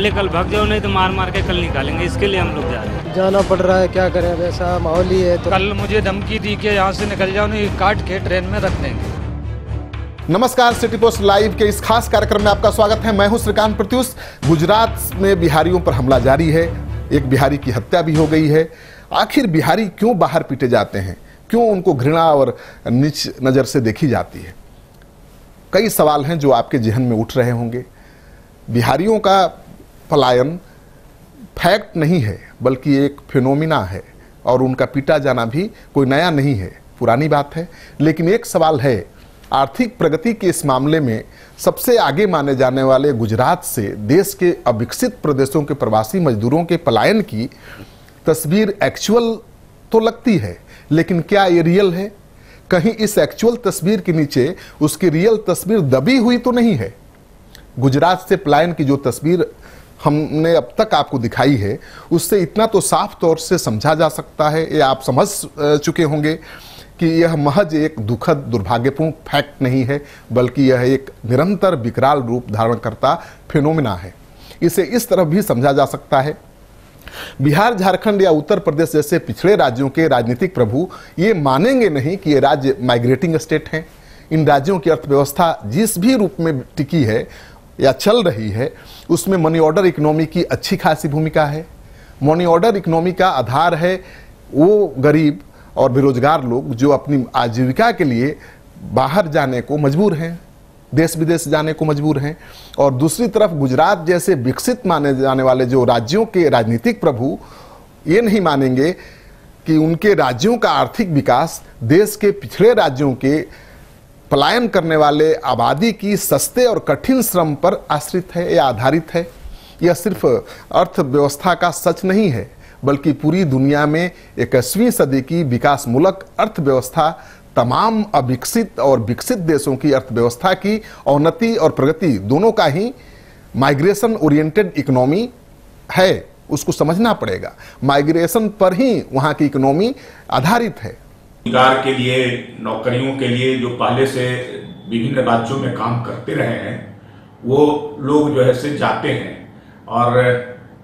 पहले कल भाग जाओ, नहीं तो मार मार के कल निकालेंगे। इसके लिए हम लोग जा रहे हैं। जाना पड़ रहा है, क्या करें, वैसा माहौल ही है। तो कल मुझे धमकी दी कि यहाँ से निकल जाओ, नहीं काट के ट्रेन में रख देंगे। नमस्कार, सिटी पोस्ट लाइव के इस खास कार्यक्रम में आपका स्वागत है। मैं हूं श्रीकांत प्रत्युष। गुजरात में बिहारियों पर हमला जारी है। एक बिहारी की हत्या भी हो गई है। आखिर बिहारी क्यों बाहर पीटे जाते हैं, क्यों उनको घृणा और नीच नज़र से देखी जाती है? कई सवाल हैं जो आपके जहन में उठ रहे होंगे। बिहारियों का पलायन फैक्ट नहीं है, बल्कि एक फिनोमिना है, और उनका पीटा जाना भी कोई नया नहीं है, पुरानी बात है। लेकिन एक सवाल है, आर्थिक प्रगति के इस मामले में सबसे आगे माने जाने वाले गुजरात से देश के अविकसित प्रदेशों के प्रवासी मजदूरों के पलायन की तस्वीर एक्चुअल तो लगती है, लेकिन क्या ये रियल है? कहीं इस एक्चुअल तस्वीर के नीचे उसकी रियल तस्वीर दबी हुई तो नहीं है? गुजरात से पलायन की जो तस्वीर हमने अब तक आपको दिखाई है, उससे इतना तो साफ तौर से समझा जा सकता है, ये आप समझ चुके होंगे कि यह महज एक दुखद दुर्भाग्यपूर्ण फैक्ट नहीं है, बल्कि यह एक निरंतर विकराल रूप धारण करता फिनोमिना है। इसे इस तरह भी समझा जा सकता है, बिहार, झारखंड या उत्तर प्रदेश जैसे पिछड़े राज्यों के राजनीतिक प्रभु ये मानेंगे नहीं कि ये राज्य माइग्रेटिंग स्टेट हैं। इन राज्यों की अर्थव्यवस्था जिस भी रूप में टिकी है या चल रही है, उसमें मनी ऑर्डर इकोनॉमी की अच्छी खासी भूमिका है। मनी ऑर्डर इकोनॉमी का आधार है वो गरीब और बेरोजगार लोग जो अपनी आजीविका के लिए बाहर जाने को मजबूर हैं, देश विदेश जाने को मजबूर हैं। और दूसरी तरफ गुजरात जैसे विकसित माने जाने वाले जो राज्यों के राजनीतिक प्रभु ये नहीं मानेंगे कि उनके राज्यों का आर्थिक विकास देश के पिछड़े राज्यों के पलायन करने वाले आबादी की सस्ते और कठिन श्रम पर आश्रित है या आधारित है। यह सिर्फ अर्थव्यवस्था का सच नहीं है, बल्कि पूरी दुनिया में 21वीं सदी की विकासमूलक अर्थव्यवस्था तमाम अविकसित और विकसित देशों की अर्थव्यवस्था की अवनति और प्रगति दोनों का ही माइग्रेशन ओरिएंटेड इकोनॉमी है। उसको समझना पड़ेगा। माइग्रेशन पर ही वहाँ की इकोनॉमी आधारित है। रोजगार के लिए, नौकरियों के लिए जो पहले से विभिन्न राज्यों में काम करते रहे हैं, वो लोग जो है से जाते हैं और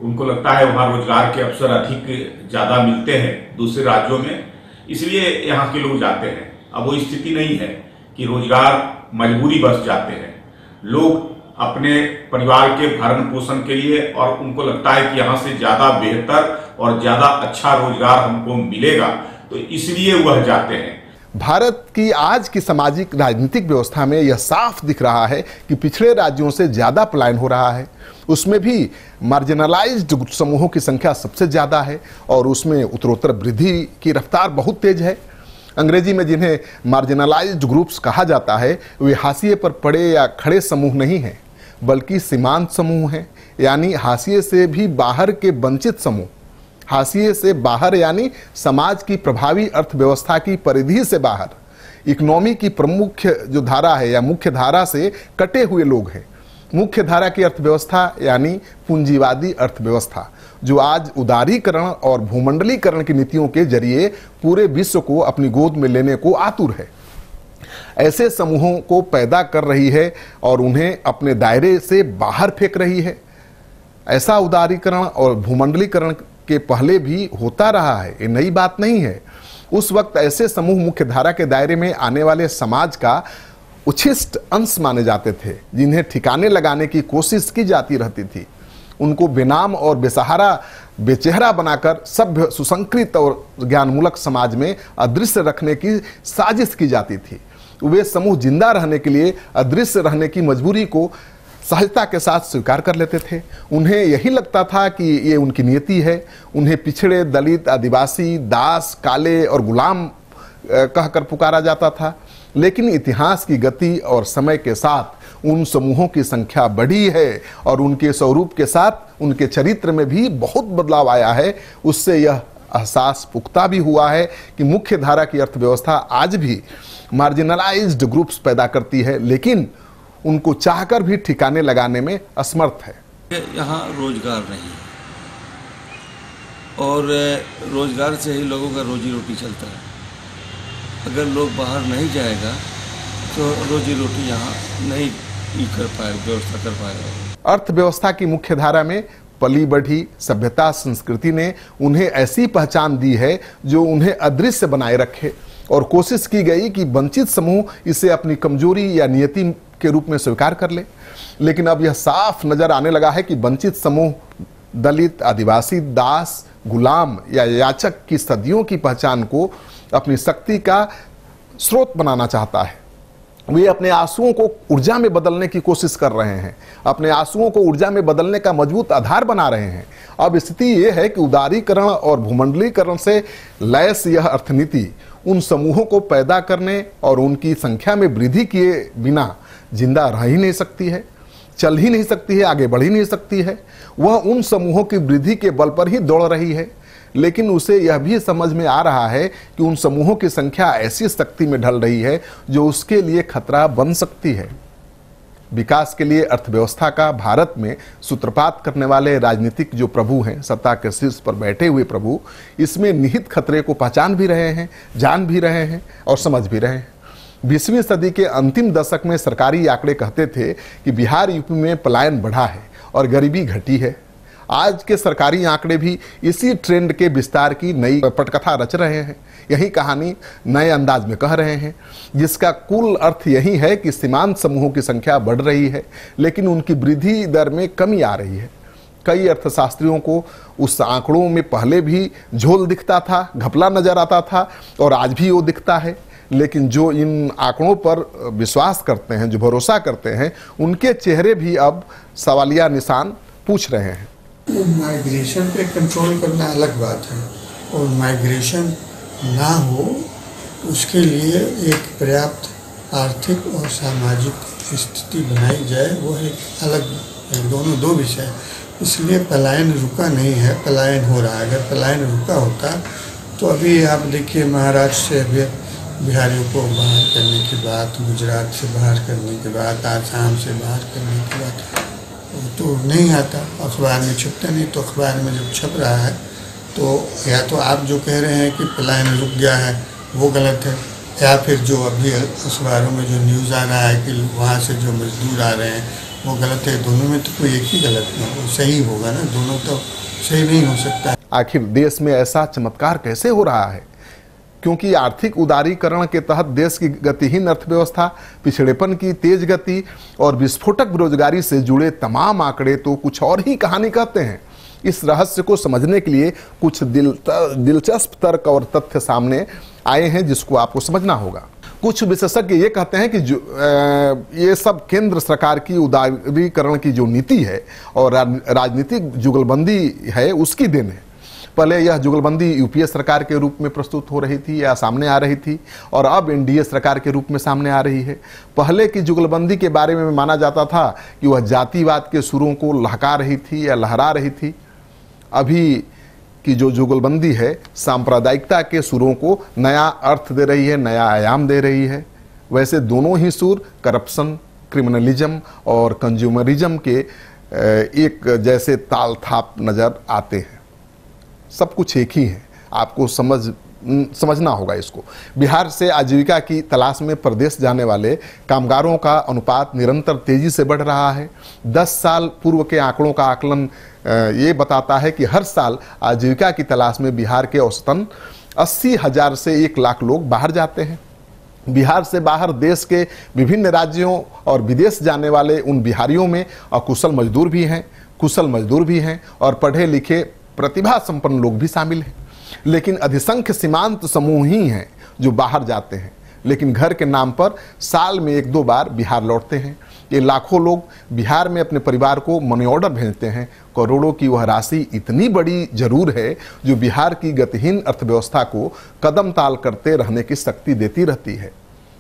उनको लगता है वहाँ रोजगार के अवसर अधिक ज़्यादा मिलते हैं दूसरे राज्यों में, इसलिए यहाँ के लोग जाते हैं। अब वो स्थिति नहीं है कि रोजगार मजबूरी बस जाते हैं। लोग अपने परिवार के भरण पोषण के लिए, और उनको लगता है कि यहाँ से ज़्यादा बेहतर और ज़्यादा अच्छा रोजगार हमको मिलेगा, तो इसलिए वह जाते हैं। भारत की आज की सामाजिक राजनीतिक व्यवस्था में यह साफ दिख रहा है कि पिछड़े राज्यों से ज्यादा पलायन हो रहा है। उसमें भी मार्जिनलाइज्ड समूहों की संख्या सबसे ज्यादा है और उसमें उत्तरोत्तर वृद्धि की रफ्तार बहुत तेज है। अंग्रेजी में जिन्हें मार्जिनलाइज्ड ग्रुप्स कहा जाता है, वे हाशिए पर पड़े या खड़े समूह नहीं हैं, बल्कि सीमांत समूह हैं, यानी हाशिए से भी बाहर के वंचित समूह। हाशिए से बाहर यानी समाज की प्रभावी अर्थव्यवस्था की परिधि से बाहर, इकोनॉमी की प्रमुख जो धारा है या मुख्य धारा से कटे हुए लोग हैं। मुख्य धारा की अर्थव्यवस्था यानी पूंजीवादी अर्थव्यवस्था, जो आज उदारीकरण और भूमंडलीकरण की नीतियों के जरिए पूरे विश्व को अपनी गोद में लेने को आतुर है, ऐसे समूहों को पैदा कर रही है और उन्हें अपने दायरे से बाहर फेंक रही है। ऐसा उदारीकरण और भूमंडलीकरण के पहले भी होता रहा है, ये नई बात नहीं है। उस वक्त ऐसे समूह मुख्य धारा के दायरे में आने वाले समाज का उच्छिष्ट अंश माने जाते थे, जिन्हें ठिकाने लगाने की कोशिश की जाती रहती थी। उनको बेनाम और बेसहारा, बेचेहरा बनाकर सभ्य, सुसंस्कृत और ज्ञानमूलक समाज में अदृश्य रखने की साजिश की जाती थी। वे समूह जिंदा रहने के लिए अदृश्य रहने की मजबूरी को सहजता के साथ स्वीकार कर लेते थे। उन्हें यही लगता था कि ये उनकी नियति है। उन्हें पिछड़े, दलित, आदिवासी, दास, काले और गुलाम कहकर पुकारा जाता था। लेकिन इतिहास की गति और समय के साथ उन समूहों की संख्या बढ़ी है और उनके स्वरूप के साथ उनके चरित्र में भी बहुत बदलाव आया है। उससे यह एहसास पुख्ता भी हुआ है कि मुख्य धारा की अर्थव्यवस्था आज भी मार्जिनलाइज्ड ग्रुप्स पैदा करती है, लेकिन उनको चाहकर भी ठिकाने लगाने में असमर्थ है। यहाँ रोजगार नहीं और रोजगार से ही लोगों का रोजी रोटी चलता है। अगर लोग बाहर नहीं जाएगा तो रोजी रोटी यहाँ नहीं कर पाएगा, व्यवस्था कर पाएगा। अर्थव्यवस्था की मुख्य धारा में पली बढ़ी सभ्यता संस्कृति ने उन्हें ऐसी पहचान दी है जो उन्हें अदृश्य बनाए रखे, और कोशिश की गई कि वंचित समूह इसे अपनी कमजोरी या नियति के रूप में स्वीकार कर ले। लेकिन अब यह साफ नजर आने लगा है कि वंचित समूह दलित, आदिवासी, दास, गुलाम या याचक की सदियों की पहचान को अपनी शक्ति का स्रोत बनाना चाहता है। वे अपने आंसुओं को ऊर्जा में बदलने की कोशिश कर रहे हैं, अपने आंसुओं को ऊर्जा में बदलने का मजबूत आधार बना रहे हैं। अब स्थिति यह है कि उदारीकरण और भूमंडलीकरण से लैस यह अर्थनीति उन समूहों को पैदा करने और उनकी संख्या में वृद्धि किए बिना जिंदा रह ही नहीं सकती है, चल ही नहीं सकती है, आगे बढ़ ही नहीं सकती है। वह उन समूहों की वृद्धि के बल पर ही दौड़ रही है, लेकिन उसे यह भी समझ में आ रहा है कि उन समूहों की संख्या ऐसी शक्ति में ढल रही है जो उसके लिए खतरा बन सकती है। विकास के लिए अर्थव्यवस्था का भारत में सूत्रपात करने वाले राजनीतिक जो प्रभु हैं, सत्ता के शीर्ष पर बैठे हुए प्रभु, इसमें निहित खतरे को पहचान भी रहे हैं, जान भी रहे हैं और समझ भी रहे हैं। 20वीं सदी के अंतिम दशक में सरकारी आंकड़े कहते थे कि बिहार यूपी में पलायन बढ़ा है और गरीबी घटी है। आज के सरकारी आंकड़े भी इसी ट्रेंड के विस्तार की नई पटकथा रच रहे हैं, यही कहानी नए अंदाज में कह रहे हैं, जिसका कुल अर्थ यही है कि सीमांत समूहों की संख्या बढ़ रही है लेकिन उनकी वृद्धि दर में कमी आ रही है। कई अर्थशास्त्रियों को उस आंकड़ों में पहले भी झोल दिखता था, घपला नजर आता था और आज भी वो दिखता है, लेकिन जो इन आंकड़ों पर विश्वास करते हैं, जो भरोसा करते हैं, उनके चेहरे भी अब सवालिया निशान पूछ रहे हैं। माइग्रेशन पे कंट्रोल करना अलग बात है, और माइग्रेशन ना हो उसके लिए एक पर्याप्त आर्थिक और सामाजिक स्थिति बनाई जाए, वो एक अलग, दोनों दो विषय। इसलिए पलायन रुका नहीं है, पलायन हो रहा है। अगर पलायन रुका होता तो अभी आप देखिए महाराष्ट्र से अभी बिहारियों को बाहर करने की बात, गुजरात से बाहर करने के बाद, आसाम से बाहर करने की बात, तो नहीं आता, अखबार में छपता नहीं। तो अखबार में जब छप रहा है तो या तो आप जो कह रहे हैं कि पलायन रुक गया है वो गलत है, या फिर जो अभी अखबारों में जो न्यूज़ आ रहा है कि वहाँ से जो मजदूर आ रहे हैं वो गलत है। दोनों में तो कोई एक ही गलत नहीं, वो सही होगा ना, दोनों तो सही नहीं हो सकता। आखिर देश में ऐसा चमत्कार कैसे हो रहा है? क्योंकि आर्थिक उदारीकरण के तहत देश की गतिहीन अर्थव्यवस्था, पिछड़ेपन की तेज गति और विस्फोटक बेरोजगारी से जुड़े तमाम आंकड़े तो कुछ और ही कहानी कहते हैं। इस रहस्य को समझने के लिए कुछ दिलचस्प तर्क और तथ्य सामने आए हैं जिसको आपको समझना होगा। कुछ विशेषज्ञ ये कहते हैं कि ये सब केंद्र सरकार की उदारीकरण की जो नीति है और राजनीतिक जुगलबंदी है उसकी देन है। पहले यह जुगलबंदी यूपीए सरकार के रूप में प्रस्तुत हो रही थी या सामने आ रही थी, और अब एनडीए सरकार के रूप में सामने आ रही है। पहले की जुगलबंदी के बारे में माना जाता था कि वह जातिवाद के सुरों को लहका रही थी या लहरा रही थी। अभी की जो जुगलबंदी है सांप्रदायिकता के सुरों को नया अर्थ दे रही है, नया आयाम दे रही है। वैसे दोनों ही सुर करप्शन, क्रिमिनलिज्म और कंज्यूमरिज्म के एक जैसे ताल थाप नजर आते हैं। सब कुछ एक ही है, आपको समझना होगा इसको। बिहार से आजीविका की तलाश में प्रदेश जाने वाले कामगारों का अनुपात निरंतर तेजी से बढ़ रहा है। 10 साल पूर्व के आंकड़ों का आकलन ये बताता है कि हर साल आजीविका की तलाश में बिहार के औसतन 80,000 से 1 लाख लोग बाहर जाते हैं। बिहार से बाहर देश के विभिन्न राज्यों और विदेश जाने वाले उन बिहारियों में अकुशल मजदूर भी हैं, कुशल मजदूर भी हैं और पढ़े लिखे प्रतिभा संपन्न लोग भी शामिल हैं। लेकिन अधिसंख्य सीमांत समूह ही हैं जो बाहर जाते हैं, लेकिन घर के नाम पर साल में 1-2 बार बिहार लौटते हैं। ये लाखों लोग बिहार में अपने परिवार को मनी ऑर्डर भेजते हैं। करोड़ों की वह राशि इतनी बड़ी जरूर है जो बिहार की गतिहीन अर्थव्यवस्था को कदम ताल करते रहने की शक्ति देती रहती है।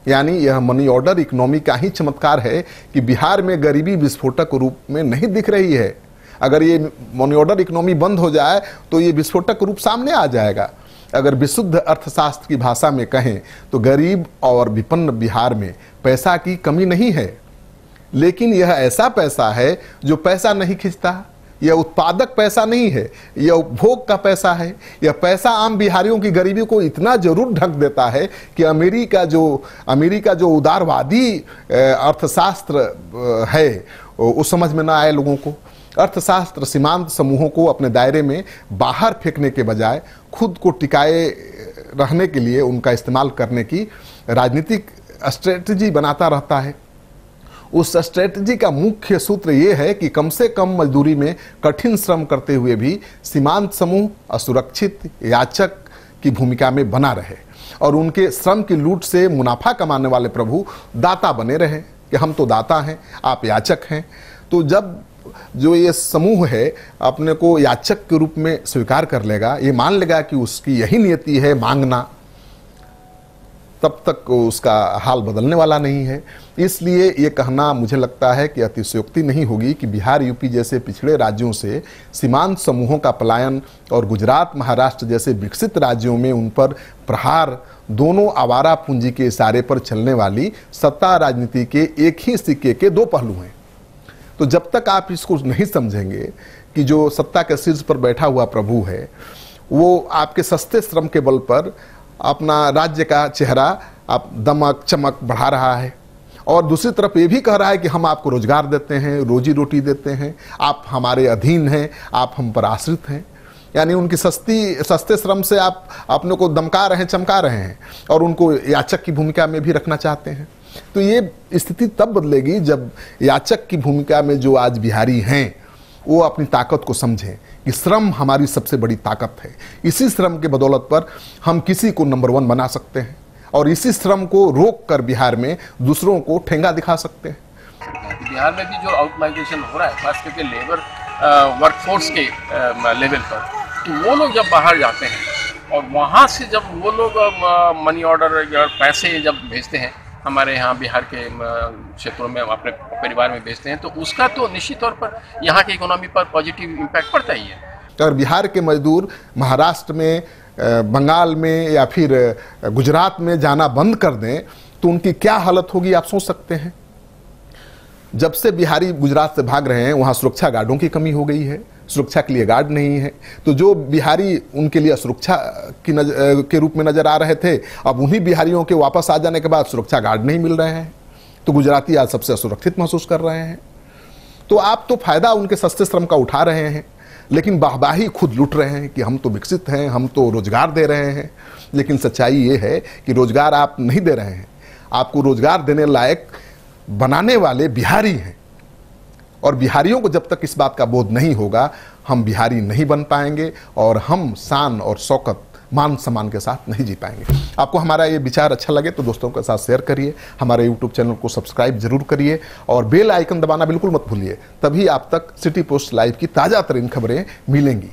यानी यह मनी ऑर्डर इकोनॉमी का ही चमत्कार है कि बिहार में गरीबी विस्फोटक रूप में नहीं दिख रही है। अगर ये मनी ऑर्डर इकोनॉमी बंद हो जाए तो ये विस्फोटक रूप सामने आ जाएगा। अगर विशुद्ध अर्थशास्त्र की भाषा में कहें तो गरीब और विपन्न बिहार में पैसा की कमी नहीं है, लेकिन यह ऐसा पैसा है जो पैसा नहीं खींचता। यह उत्पादक पैसा नहीं है, यह उपभोग का पैसा है। यह पैसा आम बिहारियों की गरीबी को इतना जरूर ढक देता है कि अमेरिका जो उदारवादी अर्थशास्त्र है उस समझ में ना आए लोगों को। अर्थशास्त्र सीमांत समूहों को अपने दायरे में बाहर फेंकने के बजाय खुद को टिकाए रहने के लिए उनका इस्तेमाल करने की राजनीतिक स्ट्रेटजी बनाता रहता है। उस स्ट्रेटजी का मुख्य सूत्र ये है कि कम से कम मजदूरी में कठिन श्रम करते हुए भी सीमांत समूह असुरक्षित याचक की भूमिका में बना रहे और उनके श्रम की लूट से मुनाफा कमाने वाले प्रभु दाता बने रहे कि हम तो दाता हैं, आप याचक हैं। तो जब जो ये समूह है अपने को याचक के रूप में स्वीकार कर लेगा, ये मान लेगा कि उसकी यही नियति है मांगना, तब तक उसका हाल बदलने वाला नहीं है। इसलिए ये कहना मुझे लगता है कि अतिशयोक्ति नहीं होगी कि बिहार यूपी जैसे पिछड़े राज्यों से सीमांत समूहों का पलायन और गुजरात महाराष्ट्र जैसे विकसित राज्यों में उन पर प्रहार दोनों आवारा पूंजी के इशारे पर चलने वाली सत्ता राजनीति के एक ही सिक्के के दो पहलू हैं। तो जब तक आप इसको नहीं समझेंगे कि जो सत्ता के शीर्ष पर बैठा हुआ प्रभु है वो आपके सस्ते श्रम के बल पर अपना राज्य का चेहरा आप दमक चमक बढ़ा रहा है और दूसरी तरफ ये भी कह रहा है कि हम आपको रोजगार देते हैं, रोजी रोटी देते हैं, आप हमारे अधीन हैं, आप हम पर आश्रित हैं, यानी उनकी सस्ते श्रम से आप अपने को दमका रहे हैं, चमका रहे हैं और उनको याचक की भूमिका में भी रखना चाहते हैं। तो ये स्थिति तब बदलेगी जब याचक की भूमिका में जो आज बिहारी हैं वो अपनी ताकत को समझें कि श्रम हमारी सबसे बड़ी ताकत है। इसी श्रम के बदौलत पर हम किसी को नंबर 1 बना सकते हैं और इसी श्रम को रोक कर बिहार में दूसरों को ठेंगा दिखा सकते हैं। बिहार में भी जो आउट माइग्रेशन हो रहा है खास करके लेबर वर्कफोर्स के लेवल पर, तो वो लोग जब बाहर जाते हैं और वहाँ से जब वो लोग मनी ऑर्डर या पैसे जब भेजते हैं हमारे यहाँ बिहार के क्षेत्रों में अपने परिवार में भेजते हैं, तो उसका तो निश्चित तौर पर यहाँ की इकोनॉमी पर पॉजिटिव इम्पैक्ट पड़ता ही है। अगर बिहार के मजदूर महाराष्ट्र में, बंगाल में या फिर गुजरात में जाना बंद कर दें तो उनकी क्या हालत होगी आप सोच सकते हैं। जब से बिहारी गुजरात से भाग रहे हैं वहाँ सुरक्षा गार्डों की कमी हो गई है, सुरक्षा के लिए गार्ड नहीं है। तो जो बिहारी उनके लिए सुरक्षा के रूप में नजर आ रहे थे, अब उन्हीं बिहारियों के वापस आ जाने के बाद सुरक्षा गार्ड नहीं मिल रहे हैं, तो गुजराती आज सबसे असुरक्षित महसूस कर रहे हैं। तो आप तो फायदा उनके सस्ते श्रम का उठा रहे हैं लेकिन वाहवाही खुद लूट रहे हैं कि हम तो विकसित हैं, हम तो रोजगार दे रहे हैं। लेकिन सच्चाई ये है कि रोजगार आप नहीं दे रहे हैं, आपको रोजगार देने लायक बनाने वाले बिहारी हैं और बिहारियों को जब तक इस बात का बोध नहीं होगा हम बिहारी नहीं बन पाएंगे और हम शान और शौकत मान सम्मान के साथ नहीं जी पाएंगे। आपको हमारा ये विचार अच्छा लगे तो दोस्तों के साथ शेयर करिए, हमारे यूट्यूब चैनल को सब्सक्राइब जरूर करिए और बेल आइकन दबाना बिल्कुल मत भूलिए, तभी आप तक सिटी पोस्ट लाइव की ताज़ा तरीन खबरें मिलेंगी।